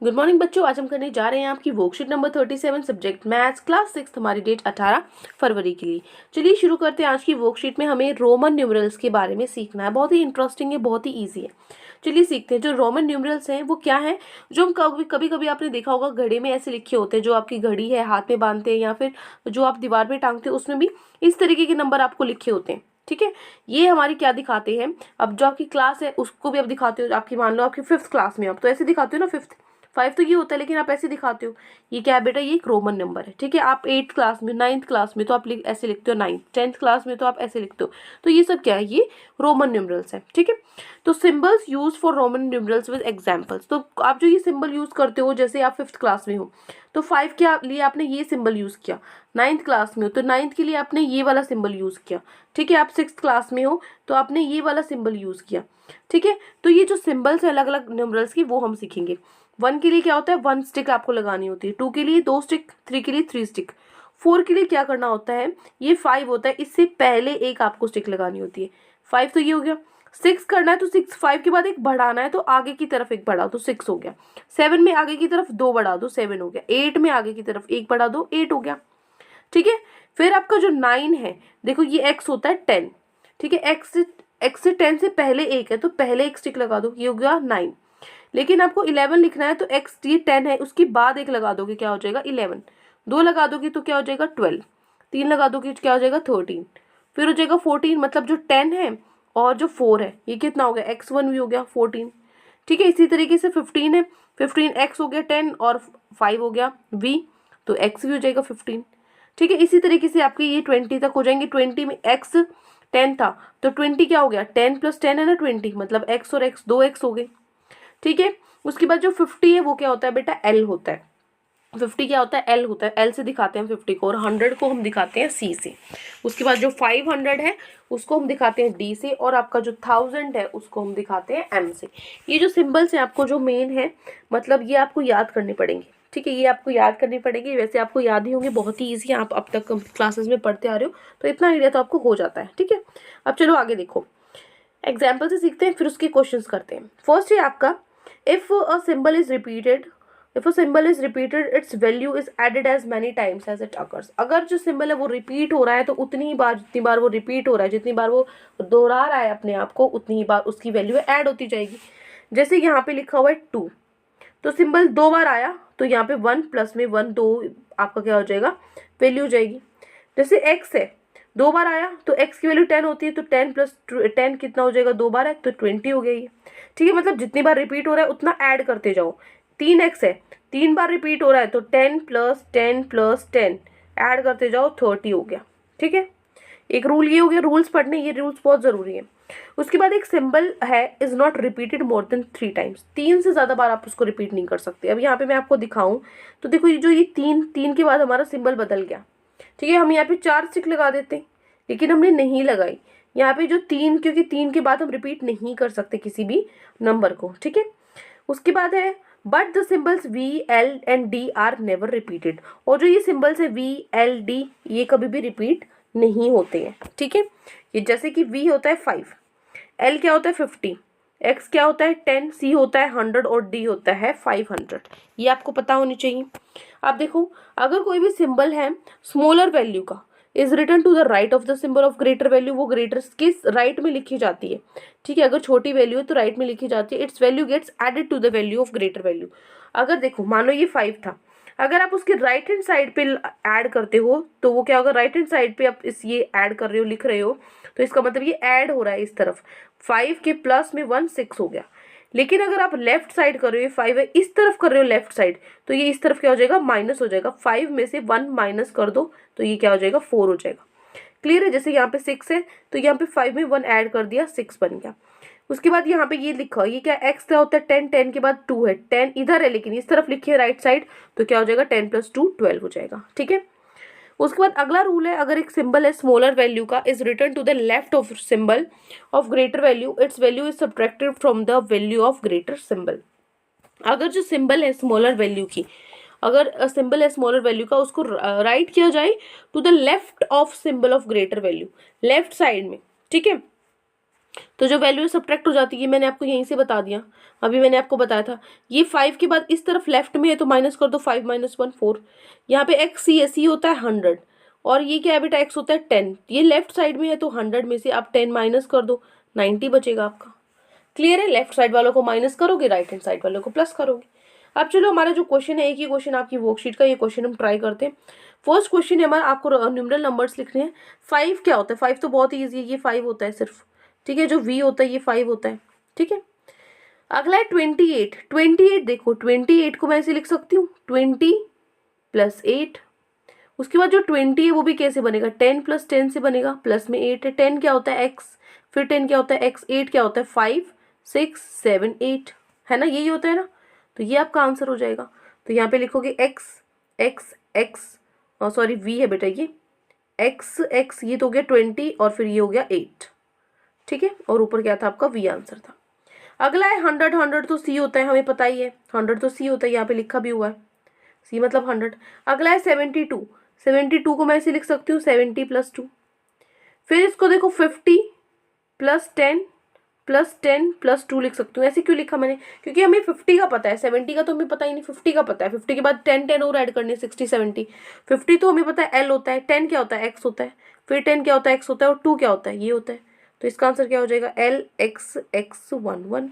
Good morning बच्चों, आज हम करने जा रहे हैं आपकी worksheet number 37 subject maths class 6। हमारी डेट 18 फरवरी के लिए। चलिए शुरू करते हैं। आज की वर्कशीट में हमें रोमन न्यूमरल्स के बारे में सीखना है। बहुत ही इंटरेस्टिंग है, बहुत ही ईजी है। चलिए सीखते हैं। जो रोमन न्यूमरल्स हैं वो क्या है, जो हम कभी कभी आपने देखा होगा घड़ी में ऐसे लिखे होते हैं। जो आपकी घड़ी है हाथ में बांधते हैं या फिर जो आप दीवार में टांगते हैं उसमें भी इस तरीके के नंबर आपको लिखे होते हैं। ठीक है, ये हमारी क्या दिखाते हैं, अब जो आपकी क्लास है उसको भी आप दिखाते हो। आपकी मान लो आपकी 5th क्लास में, आप तो ऐसे दिखाते हो ना, 5 तो ये होता है लेकिन आप ऐसे दिखाते हो। ये क्या है बेटा, ये एक रोमन नंबर है। ठीक है, आप 8th क्लास में, 9th क्लास में तो आप ऐसे लिखते हो 9, 10th क्लास में तो आप ऐसे लिखते हो। तो ये सब क्या है, ये रोमन न्यूमरल्स है। ठीक है, तो symbols use for Roman numerals with examples. तो आप जो ये सिंबल यूज करते हो, जैसे आप 5th क्लास में हो तो 5 के लिए आपने ये सिंबल यूज किया। 9th क्लास में हो तो 9th के लिए आपने ये वाला सिंबल यूज किया। ठीक है, आप 6th क्लास में हो तो आपने ये वाला सिंबल यूज किया। ठीक है, तो ये जो सिंबल्स है अलग अलग न्यूमरल्स की वो हम सीखेंगे। 1 के लिए क्या होता है, 1 स्टिक आपको लगानी होती है। 2 के लिए 2 स्टिक, 3 के लिए 3 स्टिक। 4 के लिए क्या करना होता है, ये 5 होता है, इससे पहले एक आपको स्टिक लगानी होती है। 5 तो ये हो गया। 6 करना है तो 6, 5 के बाद एक बढ़ाना है तो आगे की तरफ एक बढ़ाओ तो 6 हो गया। 7 में आगे की तरफ 2 बढ़ा दो, 7 हो गया। 8 में आगे की तरफ 1 बढ़ा दो, 8 हो गया। ठीक है, फिर आपका जो 9 है, देखो ये x होता है 10। ठीक है, x से 10 से पहले एक है तो पहले एक स्टिक लगा दो, ये हो गया 9। लेकिन आपको 11 लिखना है तो x ये 10 है, उसके बाद एक लगा दोगे क्या हो जाएगा 11। 2 लगा दोगे तो क्या हो जाएगा 12। 3 लगा दोगे तो क्या हो जाएगा 13। फिर हो जाएगा 14। मतलब जो 10 है और जो 4 है ये कितना हो गया, x1 भी हो गया 14। ठीक है, इसी तरीके से 15 है, 15 x हो गया 10 और 5 हो गया v, तो x भी हो जाएगा 15। ठीक है, इसी तरीके से आपके ये 20 तक हो जाएंगे। 20 में x 10 था तो 20 क्या हो गया, 10 + 10 है ना 20, मतलब x और x 2x हो गए। ठीक है, उसके बाद जो 50 है वो क्या होता है बेटा, l होता है। 50 क्या होता है, l होता है। l से दिखाते हैं 50 को, और 100 को हम दिखाते हैं c से। उसके बाद जो 500 है उसको हम दिखाते हैं d से, और आपका जो 1000 है उसको हम दिखाते हैं m से। ये जो सिंबल्स है आपको जो मेन है, मतलब ये आपको याद करने पड़ेंगे। ठीक है, ये आपको याद करनी पड़ेगी। वैसे आपको याद ही होंगे, बहुत ही ईजी है, आप अब तक क्लासेस में पढ़ते आ रहे हो तो इतना आइडिया तो आपको हो जाता है। ठीक है, अब चलो आगे देखो, एग्जाम्पल से सीखते हैं फिर उसके क्वेश्चंस करते हैं। फर्स्ट है आपका, if a symbol is repeated, if a symbol is repeated its value is added as many times as it occurs। अगर जो सिंबल है वो रिपीट हो रहा है तो उतनी ही बार, जितनी बार वो रिपीट हो रहा है, जितनी बार वो दोहरा रहा है अपने आप को, उतनी ही बार उसकी वैल्यू ऐड होती जाएगी। जैसे यहाँ पे लिखा हुआ है 2, तो सिंबल 2 बार आया तो यहाँ पे 1 प्लस में 1, 2 आपका क्या हो जाएगा, वैल्यू हो जाएगी। जैसे x है, 2 बार आया तो x की वैल्यू 10 होती है, तो 10 + 10 कितना हो जाएगा, 2 बार है तो 20 हो गया ये। ठीक है, मतलब जितनी बार रिपीट हो रहा है उतना ऐड करते जाओ। 3x है, 3 बार रिपीट हो रहा है तो 10 + 10 + 10 ऐड करते जाओ, 30 हो गया। ठीक है, एक रूल ये हो गया, रूल्स पढ़ने, ये रूल्स बहुत ज़रूरी है। उसके बाद एक सिंबल है is not repeated more than 3 times. 3 से ज़्यादा बार आप उसको रिपीट नहीं कर सकते। अब यहाँ पे मैं आपको दिखाऊं तो देखो, ये जो ये 3 के बाद हमारा सिंबल बदल गया। ठीक है, हम यहाँ पे 4 स्टिक लगा देते हैं लेकिन हमने नहीं लगाई यहाँ पे जो 3, क्योंकि 3 के बाद हम रिपीट नहीं कर सकते किसी भी नंबर को। ठीक है, उसके बाद है but the symbols V, L and D are never repeated. और जो ये सिंबल्स है V, L, D ये कभी भी रिपीट नहीं होते हैं। ठीक है, ये जैसे कि V होता है 5, L क्या होता है 50, X क्या होता है 10, C होता है 100 और D होता है 500। ये आपको पता होनी चाहिए। आप देखो, अगर कोई भी सिंबल है स्मॉलर वैल्यू का is written to the right of the symbol of greater value, वो ग्रेटर के राइट में लिखी जाती है। ठीक है, अगर छोटी वैल्यू है तो राइट में लिखी जाती है। Its value gets added to the value of greater value. अगर देखो, मान लो ये 5 था, अगर आप उसके राइट हैंड साइड पे ऐड करते हो तो वो क्या होगा, राइट हैंड साइड पे आप इस ये ऐड कर रहे हो, लिख रहे हो, तो इसका मतलब ये ऐड हो रहा है इस तरफ। 5 के प्लस में 1, 6 हो गया। लेकिन अगर आप लेफ्ट साइड कर रहे हो, 5 है, इस तरफ कर रहे हो लेफ्ट साइड, तो ये इस तरफ क्या हो जाएगा, माइनस हो जाएगा। 5 में से 1 माइनस कर दो तो ये क्या हो जाएगा, 4 हो जाएगा। क्लियर है, जैसे यहाँ पे 6 है तो यहाँ पे 5 में 1 ऐड कर दिया, 6 बन गया। उसके बाद यहाँ पे ये लिखा, ये क्या x क्या होता है 10, 10 के बाद 2 है, 10 इधर है लेकिन इस तरफ लिखी है राइट साइड, तो क्या हो जाएगा 10 + 2 12 हो जाएगा। ठीक है, उसके बाद अगला रूल है, अगर एक सिंबल है स्मॉलर वैल्यू का is return to the left of symbol of greater value, its value is subtracted from the value of greater symbol. अगर जो सिंबल है स्मॉलर वैल्यू की, अगर सिंबल है स्मॉलर वैल्यू का, उसको राइट किया जाए to the left of symbol of greater value, left side में। ठीक है, तो जो वैल्यू सब्ट्रैक्ट हो जाती है, मैंने आपको यहीं से बता दिया, अभी मैंने आपको बताया था। ये 5 के बाद इस तरफ लेफ्ट में है तो माइनस कर दो, 5 - 1 4। यहाँ पे एक्स सी है, सी होता है 100 और ये क्या है बेटा, एक्स होता है 10। ये लेफ्ट साइड में है तो 100 में से आप 10 माइनस कर दो, 90 बचेगा आपका। क्लियर है? लेफ्ट साइड वालों को माइनस करोगे, राइट हैंड साइड वालों को प्लस करोगे। अब चलो हमारा जो क्वेश्चन है, एक ही क्वेश्चन आपकी वर्कशीट का, ये क्वेश्चन हम ट्राई करते हैं। फर्स्ट क्वेश्चन है हमारा, आपको न्यूमरल नंबर्स लिखने हैं। 5 क्या होता है? 5 तो बहुत ही ईजी है, ये 5 होता है सिर्फ, ठीक है। जो v होता है ये 5 होता है, ठीक है। अगला है 28। 28 देखो, 28 को मैं ऐसे लिख सकती हूँ 20 + 8। उसके बाद जो 20 है वो भी कैसे बनेगा, 10 + 10 से बनेगा, प्लस में 8 है। 10 क्या होता है, x, फिर 10 क्या होता है, x, 8 क्या होता है, 5 6 7 8, है ना, यही होता है ना। तो ये आपका आंसर हो जाएगा। तो यहाँ पे लिखोगे x x x, sorry v है बेटा ये, x x, ये तो हो गया 20 और फिर ये हो गया 8, ठीक है। और ऊपर क्या था आपका, v आंसर था। अगला है 100। 100 तो c होता है, हमें पता ही है, 100 तो c होता है, यहाँ पे लिखा भी हुआ है, c मतलब 100। अगला है 72। 72 को मैं ऐसे लिख सकती हूँ 70 + 2। फिर इसको देखो 50 + 10 + 10 + 2 लिख सकती हूँ। ऐसे क्यों लिखा मैंने, क्योंकि हमें 50 का पता है, 70 का तो हमें पता ही नहीं, 50 का पता है। 50 के बाद 10 10 और ऐड करने, 60 70। 50 तो हमें पता है l होता है, 10 क्या होता है, x होता है, फिर 10 क्या होता है, x होता है, और 2 क्या होता है, ये होता है। तो इसका आंसर क्या हो जाएगा, l x x 1 1।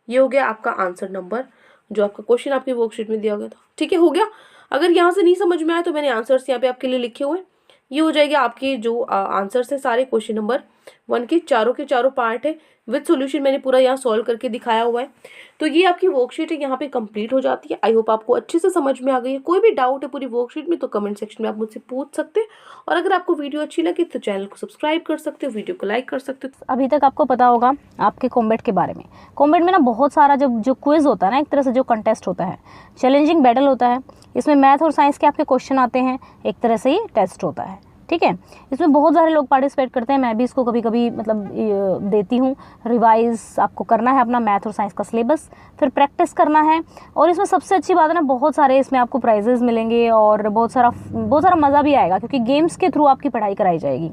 ये हो गया आपका आंसर नंबर, जो आपका क्वेश्चन आपकी वर्कशीट में दिया गया था, ठीक है, हो गया। अगर यहाँ से नहीं समझ में आया तो मैंने आंसर्स यहाँ पे आपके लिए लिखे हुए हैं। ये हो जाएगा आपके जो आंसर्स है सारे क्वेश्चन नंबर 1 के चारों पार्ट है, विद सॉल्यूशन मैंने पूरा यहाँ सॉल्व करके दिखाया हुआ है। तो ये आपकी वर्कशीट है, यहाँ पे कंप्लीट हो जाती है। आई होप आपको अच्छे से समझ में आ गई है। कोई भी डाउट है पूरी वर्कशीट में तो कमेंट सेक्शन में आप मुझसे पूछ सकते हैं। और अगर आपको वीडियो अच्छी लगे तो चैनल को सब्सक्राइब कर सकते हो, वीडियो को लाइक कर सकते हो। अभी तक आपको पता होगा आपके कॉम्बैट के बारे में। कॉम्बैट में ना बहुत सारा जो क्विज होता है ना, एक तरह से जो कंटेस्ट होता है, चैलेंजिंग बैटल होता है। इसमें मैथ और साइंस के आपके क्वेश्चन आते हैं, एक तरह से ये टेस्ट होता है, ठीक है। इसमें बहुत सारे लोग पार्टिसिपेट करते हैं, मैं भी इसको कभी कभी मतलब देती हूँ। रिवाइज आपको करना है अपना मैथ और साइंस का सिलेबस, फिर प्रैक्टिस करना है। और इसमें सबसे अच्छी बात है ना, बहुत सारे इसमें आपको प्राइजेस मिलेंगे और बहुत सारा मज़ा भी आएगा, क्योंकि गेम्स के थ्रू आपकी पढ़ाई कराई जाएगी।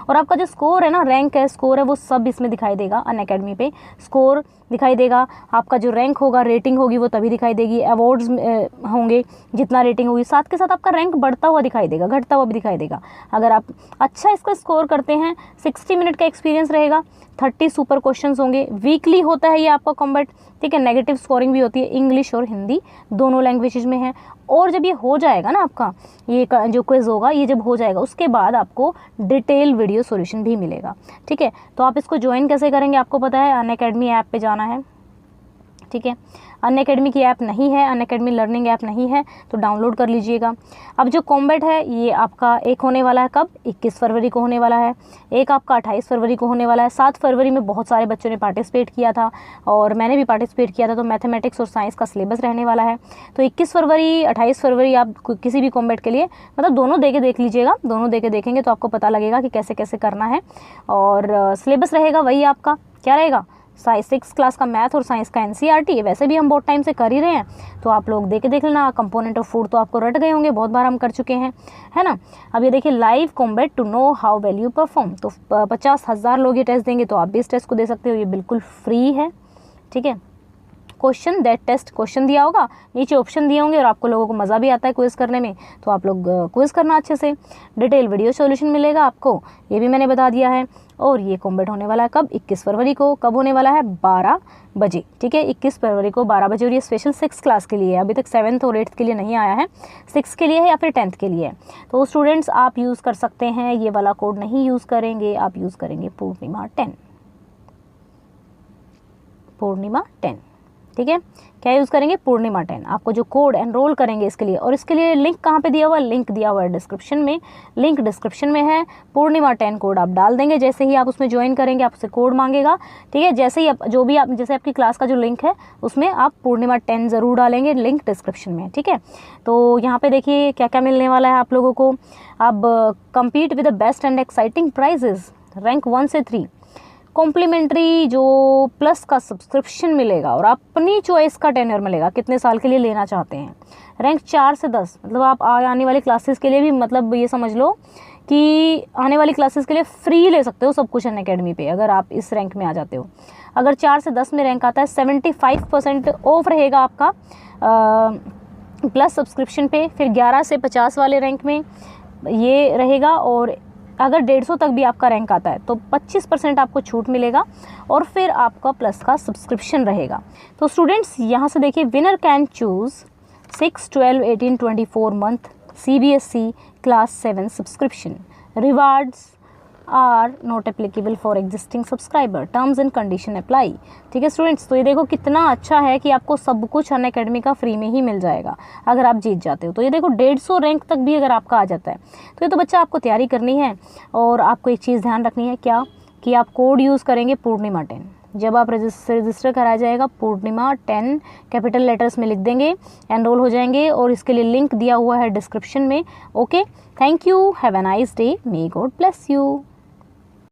और आपका जो स्कोर है ना, रैंक है, स्कोर है, वो सब इसमें दिखाई देगा। अनअकैडमी पे स्कोर दिखाई देगा, आपका जो रैंक होगा, रेटिंग होगी वो तभी दिखाई देगी। अवार्ड्स होंगे, जितना रेटिंग होगी, साथ के साथ आपका रैंक बढ़ता हुआ दिखाई देगा, घटता हुआ भी दिखाई देगा। अगर आप अच्छा इसका स्कोर करते हैं, 60 मिनट का एक्सपीरियंस रहेगा, 30 सुपर क्वेश्चंस होंगे। वीकली होता है ये आपका कॉम्बैट, ठीक है। नेगेटिव स्कोरिंग भी होती है, इंग्लिश और हिंदी दोनों लैंग्वेजेज में है। और जब ये हो जाएगा ना आपका ये जो क्विज होगा, ये जब हो जाएगा उसके बाद आपको डिटेल वीडियो सॉल्यूशन भी मिलेगा, ठीक है। तो आप इसको ज्वाइन कैसे करेंगे, आपको पता है, अनअकैडमी ऐप पे जाना है, ठीक है। अनअकैडमी की ऐप नहीं है, अनअकैडमी लर्निंग ऐप नहीं है तो डाउनलोड कर लीजिएगा। अब जो कॉम्बैट है ये आपका एक होने वाला है, कब, 21 फरवरी को होने वाला है। एक आपका 28 फरवरी को होने वाला है। 7 फरवरी में बहुत सारे बच्चों ने पार्टिसिपेट किया था और मैंने भी पार्टिसिपेट किया था। तो मैथमेटिक्स और साइंस का सिलेबस रहने वाला है। तो 21 फरवरी 28 फरवरी आप किसी भी कॉम्बैट के लिए मतलब दोनों दे के देख लीजिएगा। दोनों दे के देखेंगे तो आपको पता लगेगा कि कैसे कैसे करना है। और सिलेबस रहेगा वही आपका, क्या रहेगा, 6 क्लास का मैथ और साइंस का एनसीईआरटी। वैसे भी हम बहुत टाइम से कर ही रहे हैं, तो आप लोग देख लेना। कंपोनेंट ऑफ फूड तो आपको रट गए होंगे, बहुत बार हम कर चुके हैं, है ना। अब ये देखिए, live combat to know how well you perform. तो 50,000 लोग ये टेस्ट देंगे, तो आप भी इस टेस्ट को दे सकते हो, ये बिल्कुल फ्री है, ठीक है। क्वेश्चन दैट टेस्ट क्वेश्चन दिया होगा, नीचे ऑप्शन दिए होंगे और आपको लोगों को मज़ा भी आता है क्विज़ करने में, तो आप लोग क्विज़ करना अच्छे से। डिटेल वीडियो सॉल्यूशन मिलेगा आपको, ये भी मैंने बता दिया है। और ये कॉम्बैट होने वाला है कब, 21 फरवरी को। कब होने वाला है, 12 बजे, ठीक है। 21 फरवरी को 12 बजे। और ये स्पेशल 6 क्लास के लिए है, अभी तक 7th और 8th के लिए नहीं आया है, 6 के लिए है या फिर 10th के लिए है। तो स्टूडेंट्स आप यूज़ कर सकते हैं, ये वाला कोड नहीं यूज़ करेंगे, आप यूज़ करेंगे पूर्णिमा 10, पूर्णिमा 10, ठीक है। क्या यूज़ करेंगे, पूर्णिमा 10। आपको जो कोड एनरोल करेंगे इसके लिए, और इसके लिए लिंक कहाँ पे दिया हुआ है, लिंक दिया हुआ है डिस्क्रिप्शन में, लिंक डिस्क्रिप्शन में है। पूर्णिमा 10 कोड आप डाल देंगे, जैसे ही आप उसमें ज्वाइन करेंगे आपसे कोड मांगेगा, ठीक है। जैसे ही आप जो भी आप जैसे आपकी क्लास का जो लिंक है उसमें आप पूर्णिमा 10 ज़रूर डालेंगे, लिंक डिस्क्रिप्शन में, ठीक है। तो यहाँ पर देखिए क्या क्या मिलने वाला है आप लोगों को। अब compete with the best and exciting prizes, rank 1 से 3, कॉम्प्लीमेंट्री जो प्लस का सब्सक्रिप्शन मिलेगा और अपनी चॉइस का टेन्योर मिलेगा, कितने साल के लिए लेना चाहते हैं। रैंक 4 से 10, मतलब आप आने वाली क्लासेस के लिए भी मतलब ये समझ लो कि आने वाली क्लासेस के लिए फ्री ले सकते हो सब कुछ अनअकैडमी पे, अगर आप इस रैंक में आ जाते हो। अगर 4 से 10 में रैंक आता है 75% ऑफ रहेगा आपका प्लस सब्सक्रिप्शन पे। फिर 11 से 50 वाले रैंक में ये रहेगा, और अगर 150 तक भी आपका रैंक आता है तो 25% आपको छूट मिलेगा, और फिर आपका प्लस का सब्सक्रिप्शन रहेगा। तो स्टूडेंट्स यहाँ से देखिए, winner can choose 6, 12, 18, 24 month CBSE class 7 subscription. Rewards are not applicable for existing subscriber, terms and conditions apply. ठीक है स्टूडेंट्स, तो ये देखो कितना अच्छा है कि आपको सब कुछ अनअकैडमी का फ्री में ही मिल जाएगा अगर आप जीत जाते हो। तो ये देखो 150 रैंक तक भी अगर आपका आ जाता है तो ये तो बच्चा आपको तैयारी करनी है। और आपको एक चीज़ ध्यान रखनी है, क्या कि आप कोड यूज़ करेंगे पूर्णिमा 10। जब आप रजिस्टर कराया जाएगा पूर्णिमा 10 कैपिटल लेटर्स में लिख देंगे, एनरोल हो जाएंगे, और इसके लिए लिंक दिया हुआ है डिस्क्रिप्शन में। Okay, thank you, have a nice day, may God bless you.